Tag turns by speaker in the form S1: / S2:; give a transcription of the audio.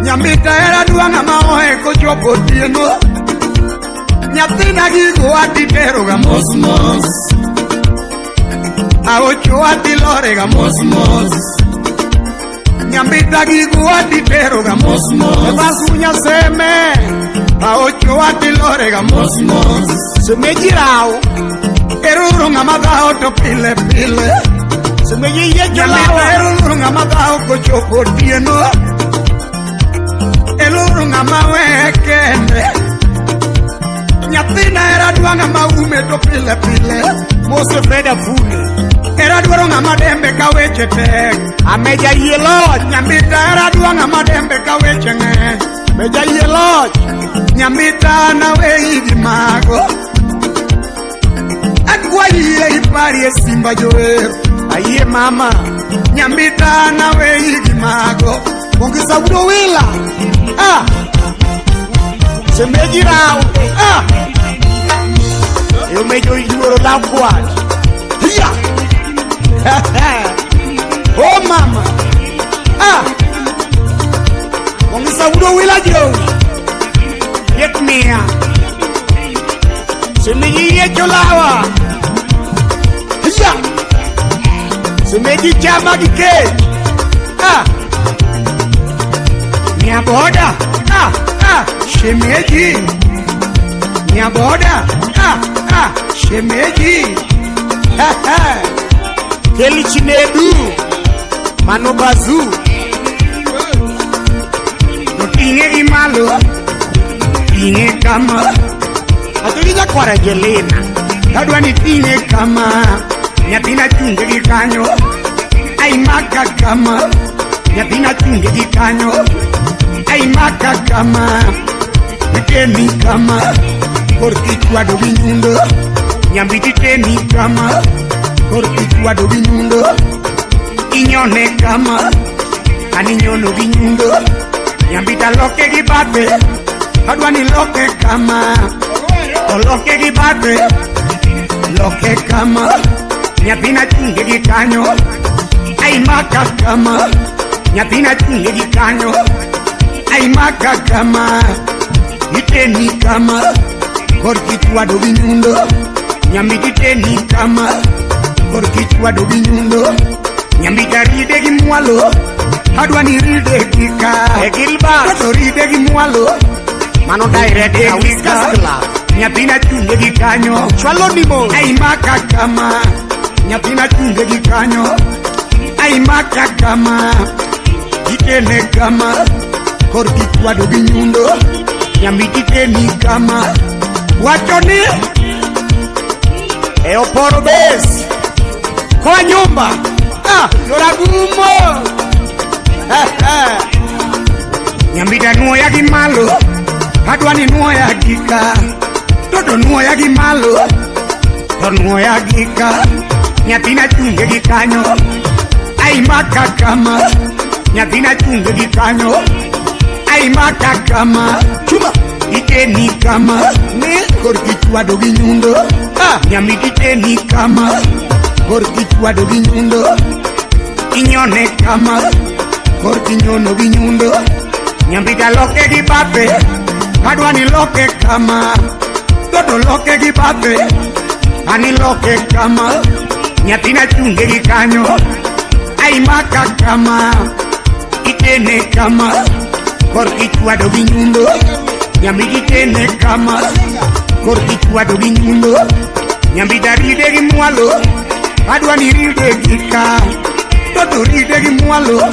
S1: Nyambita era duanga maoe kochopo tieno. Nyatina gigo atitero ga mosmos. Aocho atilore ga mosmos. Nyambita gigo atitero ga mosmos. Basunya seme. Aocho atilore ga mosmos. Semejirao. Eruru ngamadao to pile pile. Semejiye jalao. Eruru ngamadao kochopo tieno. Eluru ngamawe kende. Nyatina era duanga maume to pile pile. Mose Freda Fune era duanga ngamadembe kaweche tek. Ameja yeloj. Nyambita era duanga madembe kaweche nge. Meja yeloj. Nyambita nawe hidi mago. Akwa iye ipari simba joer. Aye mama. Nyambita nawe hidi mago. Ongeza udo wila. Semejirao. Eu meio juro da quad. Hiya. Oh mama. Ongeza udo wila jo. Yet mea. Semejiye jolawa. Hiya. Semeji chama dike. Minha boda, shemeji. Minha boda, shemeji. Keli chinedu, mano bazu. Notinge imalo, tinge kama. Atulija kwa rajelena, kadwa ni tinge kama. Nyatina chunge gikanyo, ay maka kama. Nyatina chunge gikanyo. Ay maka kama, teni kama, korki kwado vinyundo. Nyambiti teni kama, korki kwado vinyundo. Inyone kama, aninyono vinyundo. Nyambita loke gibate, adwani loke kama. Loke gibate, loke kama. Nyatina chunge gikanyo, ay maka kama. Nyatina chunge gikanyo. Ay maka kama, iteni kama, korkichwa do vinyundo. Nyambiti teni kama, korkichwa do vinyundo. Nyambita ride gimwalo, hadwani ride kika. Egilba, kato ride gimwalo, mano dairete awika. Nyapina chunge gikanyo, chwalo nimo. Ay maka kama, nyapina chunge gikanyo. Ay maka kama, itene kama. Korki kwado vinyundo. Nyambiti teni kama. Wachoni Eoporo base kwa nyumba. Yoragumo. Nyambita nuo ya gimalo, hadwani nuo ya gika. Toto nuo ya gimalo, to nuo ya gika. Nyatina chunge gikanyo. Ay maka kama, nyatina chunge gikanyo. Ay maka kama, chuma iteni kama. Ne korkichwa do vinyundo. Nyambiti teni kama, korkichwa do vinyundo. Inyone kama, korkinyono vinyundo. Nyambita loke gibate, kadwani loke kama. Toto loke gibate, ani loke kama. Nyatina chunge gikanyo. Ay maka kama, itene kama. Korkichwa do vinyundo. Nyambiti tene kama, korkichwa do vinyundo. Nyambita ride gimwalo, adwani ride gika. Toto ride gimwalo.